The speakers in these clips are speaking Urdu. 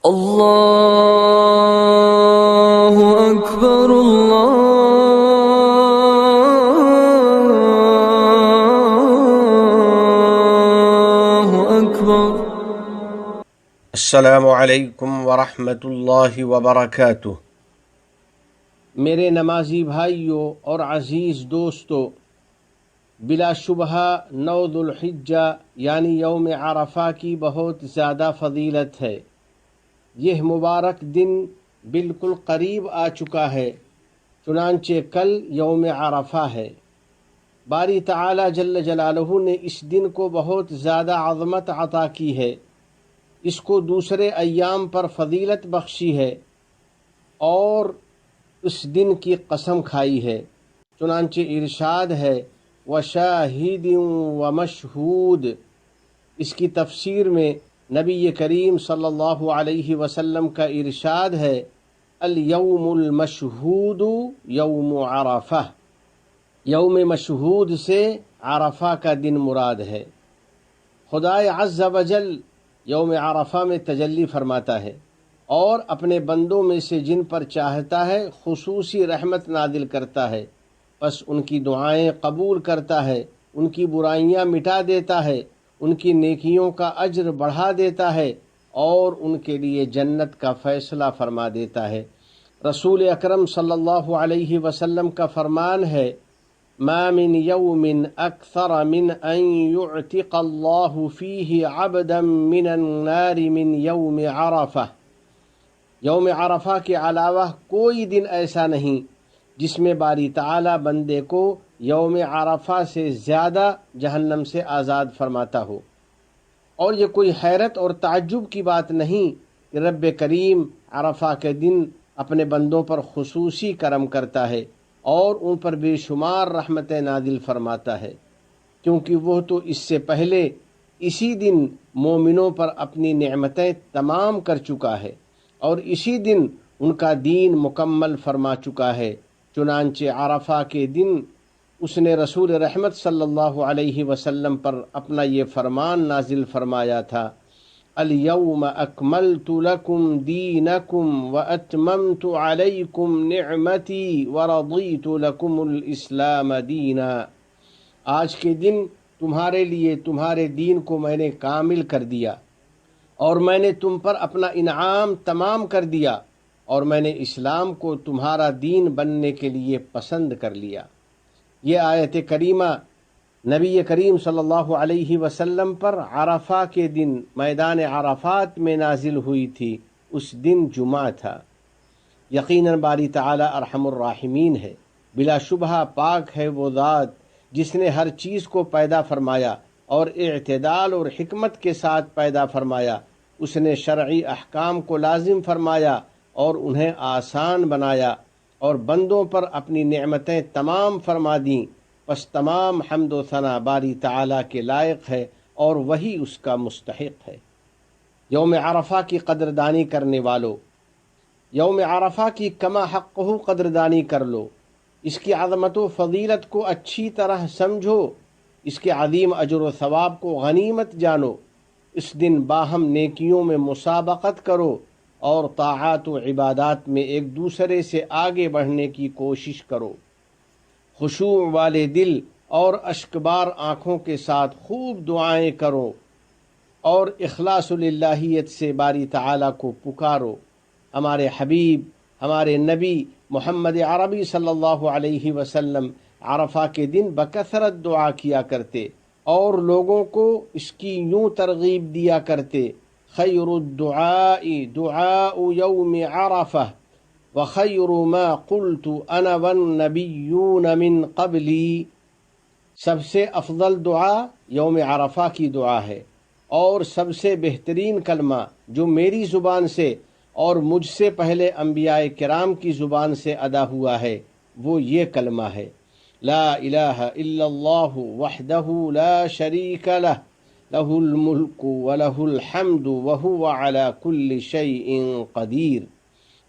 اللہ اکبر اللہ اکبر۔ السلام علیکم ورحمۃ اللہ وبرکاتہ۔ میرے نمازی بھائیوں اور عزیز دوستو، بلا شبہ 9 ذوالحجہ یعنی یوم عرفہ کی بہت زیادہ فضیلت ہے۔ یہ مبارک دن بالکل قریب آ چکا ہے، چنانچہ کل یوم عرفہ ہے۔ باری تعالی جل جلالہ نے اس دن کو بہت زیادہ عظمت عطا کی ہے، اس کو دوسرے ایام پر فضیلت بخشی ہے اور اس دن کی قسم کھائی ہے۔ چنانچہ ارشاد ہے وَشَاهِدٍ وَمَشْهُودٍ۔ اس کی تفسیر میں نبی کریم صلی اللہ علیہ وسلم کا ارشاد ہے الیوم المشہود یوم عرفہ۔ یوم مشہود سے عرفہ کا دن مراد ہے۔ خدائے عز و جل یوم عرفہ میں تجلی فرماتا ہے اور اپنے بندوں میں سے جن پر چاہتا ہے خصوصی رحمت نازل کرتا ہے، پس ان کی دعائیں قبول کرتا ہے، ان کی برائیاں مٹا دیتا ہے، ان کی نیکیوں کا اجر بڑھا دیتا ہے اور ان کے لیے جنت کا فیصلہ فرما دیتا ہے۔ رسول اکرم صلی اللہ علیہ وسلم کا فرمان ہے ما من یوم اکثر من ان یعتق اللہ فیہ عبدا من النار من یوم عرفہ۔ یوم عرفہ کے علاوہ کوئی دن ایسا نہیں جس میں باری تعالی بندے کو یوم عرفہ سے زیادہ جہنم سے آزاد فرماتا ہو۔ اور یہ کوئی حیرت اور تعجب کی بات نہیں کہ رب کریم عرفہ کے دن اپنے بندوں پر خصوصی کرم کرتا ہے اور ان پر بے شمار رحمتیں نازل فرماتا ہے، کیونکہ وہ تو اس سے پہلے اسی دن مومنوں پر اپنی نعمتیں تمام کر چکا ہے اور اسی دن ان کا دین مکمل فرما چکا ہے۔ چنانچہ عرفہ کے دن اس نے رسول رحمت صلی اللہ علیہ وسلم پر اپنا یہ فرمان نازل فرمایا تھا الیوم اکملت لکم دینکم واتممت علیکم نعمتی ورضیت لکم الاسلام دینا۔ آج کے دن تمہارے لیے تمہارے دین کو میں نے کامل کر دیا اور میں نے تم پر اپنا انعام تمام کر دیا اور میں نے اسلام کو تمہارا دین بننے کے لیے پسند کر لیا۔ یہ آیت کریمہ نبی کریم صلی اللہ علیہ وسلم پر عرفہ کے دن میدان عرفات میں نازل ہوئی تھی۔ اس دن جمعہ تھا۔ یقیناً باری تعالی ارحم الراحمین ہے، بلا شبہ پاک ہے وہ ذات جس نے ہر چیز کو پیدا فرمایا اور اعتدال اور حکمت کے ساتھ پیدا فرمایا۔ اس نے شرعی احکام کو لازم فرمایا اور انہیں آسان بنایا اور بندوں پر اپنی نعمتیں تمام فرما دیں، پس تمام حمد و ثنا باری تعالی کے لائق ہے اور وہی اس کا مستحق ہے۔ یوم عرفہ کی قدردانی کرنے والو، یوم عرفہ کی کما حقہ قدردانی کر لو، اس کی عظمت و فضیلت کو اچھی طرح سمجھو، اس کے عظیم اجر و ثواب کو غنیمت جانو۔ اس دن باہم نیکیوں میں مسابقت کرو اور طاعات و عبادات میں ایک دوسرے سے آگے بڑھنے کی کوشش کرو۔ خشوع والے دل اور اشکبار آنکھوں کے ساتھ خوب دعائیں کرو اور اخلاص للہیت سے باری تعالی کو پکارو۔ ہمارے حبیب، ہمارے نبی محمد عربی صلی اللہ علیہ وسلم عرفہ کے دن بکثرت دعا کیا کرتے اور لوگوں کو اس کی یوں ترغیب دیا کرتے خیر الدعاء دعاء یوم عرفہ وخیر ما قلت انا والنبیون من قبلی۔ سب سے افضل دعا یوم عرفہ کی دعا ہے اور سب سے بہترین کلمہ جو میری زبان سے اور مجھ سے پہلے انبیاء کرام کی زبان سے ادا ہوا ہے وہ یہ کلمہ ہے لا الہ الا اللہ وحدہ لا شریک لہ لہ الملک ولہ الحمد وہو علی کل شیء قدیر۔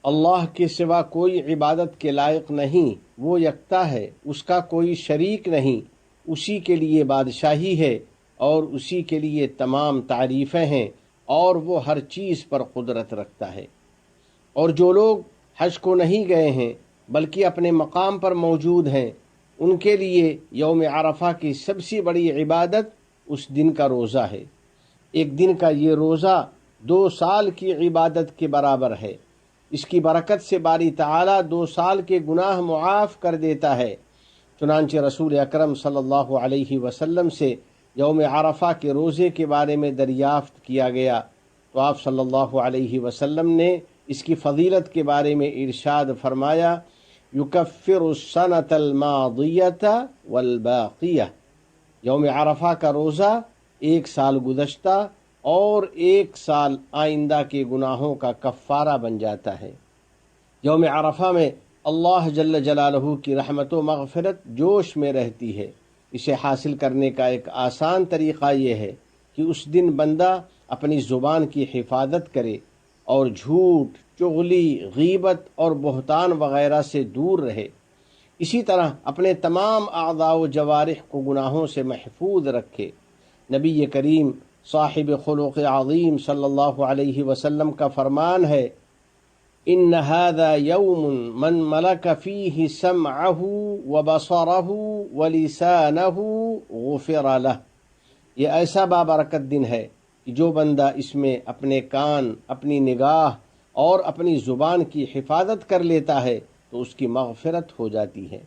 اللہ کے سوا کوئی عبادت کے لائق نہیں، وہ یکتا ہے، اس کا کوئی شریک نہیں، اسی کے لیے بادشاہی ہے اور اسی کے لیے تمام تعریفیں ہیں اور وہ ہر چیز پر قدرت رکھتا ہے۔ اور جو لوگ حج کو نہیں گئے ہیں بلکہ اپنے مقام پر موجود ہیں، ان کے لیے یوم عرفہ کی سب سے بڑی عبادت اس دن کا روزہ ہے۔ ایک دن کا یہ روزہ 2 سال کی عبادت کے برابر ہے۔ اس کی برکت سے باری تعالیٰ 2 سال کے گناہ معاف کر دیتا ہے۔ چنانچہ رسول اکرم صلی اللہ علیہ وسلم سے یوم عرفہ کے روزے کے بارے میں دریافت کیا گیا تو آپ صلی اللہ علیہ وسلم نے اس کی فضیلت کے بارے میں ارشاد فرمایا، یکفر السنۃ الماضیۃ والباقیہ، یوم عرفہ کا روزہ 1 سال گزشتہ اور 1 سال آئندہ کے گناہوں کا کفارہ بن جاتا ہے۔ یوم عرفہ میں اللہ جل جلالہ کی رحمت و مغفرت جوش میں رہتی ہے۔ اسے حاصل کرنے کا ایک آسان طریقہ یہ ہے کہ اس دن بندہ اپنی زبان کی حفاظت کرے اور جھوٹ، چغلی، غیبت اور بہتان وغیرہ سے دور رہے۔ اسی طرح اپنے تمام اعضاء و جوارح کو گناہوں سے محفوظ رکھے۔ نبی کریم صاحب خلق عظیم صلی اللہ علیہ وسلم کا فرمان ہے، ان هذا يوم من ملك فيه سمعه وبصره ولسانه غفر له، یہ ایسا بابرکت دن ہے کہ جو بندہ اس میں اپنے کان، اپنی نگاہ اور اپنی زبان کی حفاظت کر لیتا ہے تو اس کی مغفرت ہو جاتی ہے۔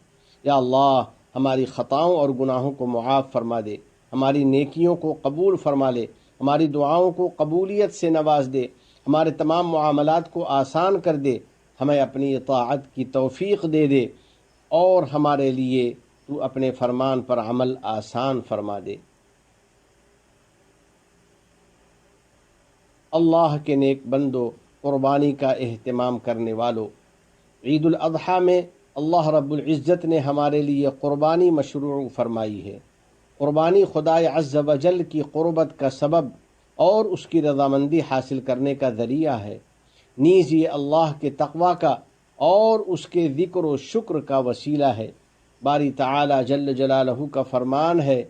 یا اللہ ہماری خطاؤں اور گناہوں کو معاف فرما دے، ہماری نیکیوں کو قبول فرما لے، ہماری دعاؤں کو قبولیت سے نواز دے، ہمارے تمام معاملات کو آسان کر دے، ہمیں اپنی اطاعت کی توفیق دے دے اور ہمارے لیے تو اپنے فرمان پر عمل آسان فرما دے۔ اللہ کے نیک بندو، قربانی کا اہتمام کرنے والو، عید الاضحیٰ میں اللہ رب العزت نے ہمارے لیے قربانی مشروع فرمائی ہے۔ قربانی خدائے عز و جل کی قربت کا سبب اور اس کی رضامندی حاصل کرنے کا ذریعہ ہے، نیز یہ اللہ کے تقوی کا اور اس کے ذکر و شکر کا وسیلہ ہے۔ باری تعالی جل جلالہ کا فرمان ہے،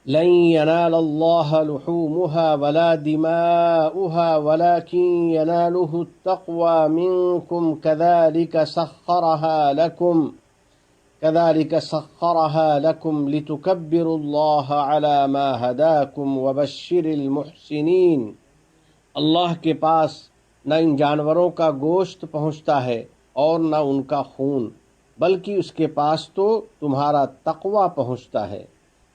لن ينال الله لحومها ولا دماؤها ولكن يناله التقوى منكم كذلك سخرها لكم لتكبروا الله على ما هداكم وبشر المحسنين۔ اللہ کے پاس نہ ان جانوروں کا گوشت پہنچتا ہے اور نہ ان کا خون، بلکہ اس کے پاس تو تمہارا تقوی پہنچتا ہے۔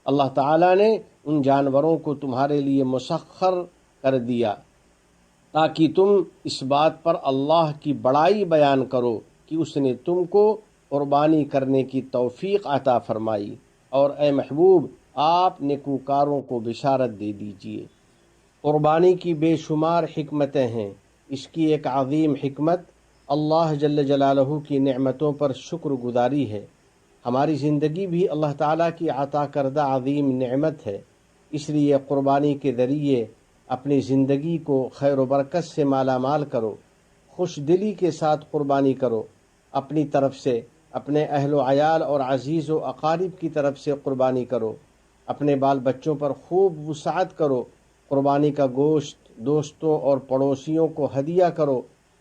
اللہ تعالیٰ نے ان جانوروں کو تمہارے لیے مسخر کر دیا تاکہ تم اس بات پر اللہ کی بڑائی بیان کرو کہ اس نے تم کو قربانی کرنے کی توفیق عطا فرمائی، اور اے محبوب آپ نیکوکاروں کو بشارت دے دیجئے۔ قربانی کی بے شمار حکمتیں ہیں۔ اس کی ایک عظیم حکمت اللہ جل جلالہ کی نعمتوں پر شکر گزاری ہے۔ ہماری زندگی بھی اللہ تعالیٰ کی عطا کردہ عظیم نعمت ہے، اس لیے قربانی کے ذریعے اپنی زندگی کو خیر و برکت سے مالا مال کرو، خوش دلی کے ساتھ قربانی کرو، اپنی طرف سے، اپنے اہل و عیال اور عزیز و اقارب کی طرف سے قربانی کرو، اپنے بال بچوں پر خوب وسعت کرو، قربانی کا گوشت دوستوں اور پڑوسیوں کو ہدیہ کرو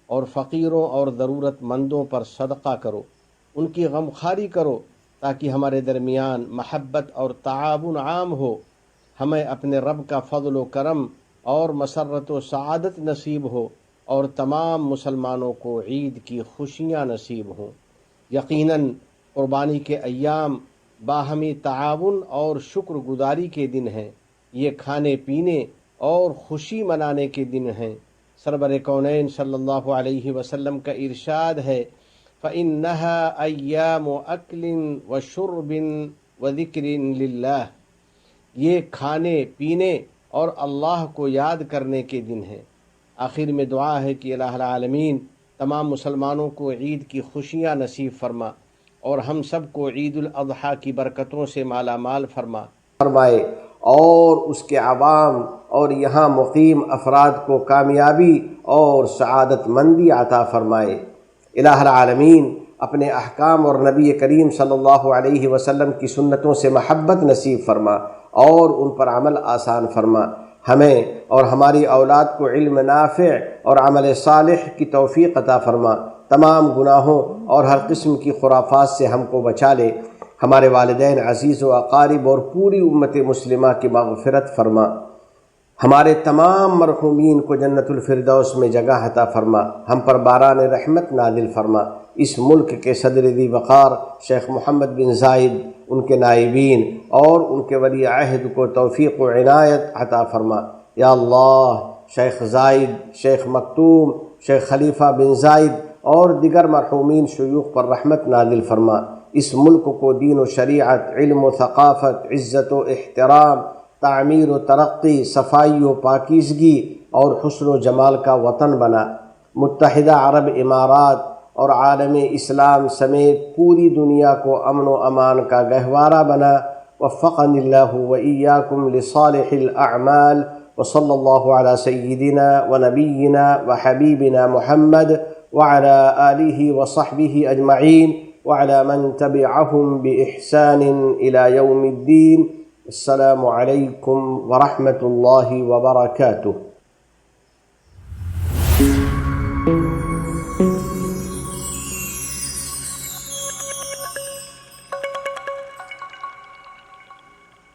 اور فقیروں اور ضرورت مندوں پر صدقہ کرو، ان کی غمخواری کرو تاکہ ہمارے درمیان محبت اور تعاون عام ہو، ہمیں اپنے رب کا فضل و کرم اور مسرت و سعادت نصیب ہو اور تمام مسلمانوں کو عید کی خوشیاں نصیب ہوں۔ یقیناً قربانی کے ایام باہمی تعاون اور شکر گزاری کے دن ہیں، یہ کھانے پینے اور خوشی منانے کے دن ہیں۔ سرور کونین صلی اللہ علیہ وسلم کا ارشاد ہے، فَإِنَّهَا أَيَّامُ أَكْلٍ وَشُرْبٍ وَذِكْرٍ لِلَّهِ، یہ کھانے پینے اور اللہ کو یاد کرنے کے دن ہیں۔ آخر میں دعا ہے کہ الہ العالمین تمام مسلمانوں کو عید کی خوشیاں نصیب فرما اور ہم سب کو عید الاضحیٰ کی برکتوں سے مالا مال فرمائے اور اس کے عوام اور یہاں مقیم افراد کو کامیابی اور سعادت مندی عطا فرمائے۔ الہ العالمین اپنے احکام اور نبی کریم صلی اللہ علیہ وسلم کی سنتوں سے محبت نصیب فرما اور ان پر عمل آسان فرما۔ ہمیں اور ہماری اولاد کو علم نافع اور عمل صالح کی توفیق عطا فرما، تمام گناہوں اور ہر قسم کی خرافات سے ہم کو بچا لے، ہمارے والدین عزیز و اقارب اور پوری امت مسلمہ کی مغفرت فرما، ہمارے تمام مرحومین کو جنت الفردوس میں جگہ عطا فرما، ہم پر باران رحمت نازل فرما، اس ملک کے صدر ذی وقار شیخ محمد بن زائد، ان کے نائبین اور ان کے ولی عہد کو توفیق و عنایت عطا فرما۔ یا اللہ، شیخ زائد، شیخ مکتوم، شیخ خلیفہ بن زائد اور دیگر مرحومین شیوخ پر رحمت نازل فرما، اس ملک کو دین و شریعت، علم و ثقافت، عزت و احترام، تعمیر و ترقی، صفائی و پاکیزگی اور حسن و جمال کا وطن بنا، متحدہ عرب امارات اور عالم اسلام سمیت پوری دنیا کو امن و امان کا گہوارہ بنا۔ وفقنی اللہ و ایاکم لصالح الاعمال، وصلی اللہ علی سیدنا و نبینا و حبیبنا محمد وعلی آلہ وصحبہ اجمعین وعلی من تبعہم بإحسان إلى یوم الدین۔ السلام علیکم ورحمۃ اللہ وبرکاتہ۔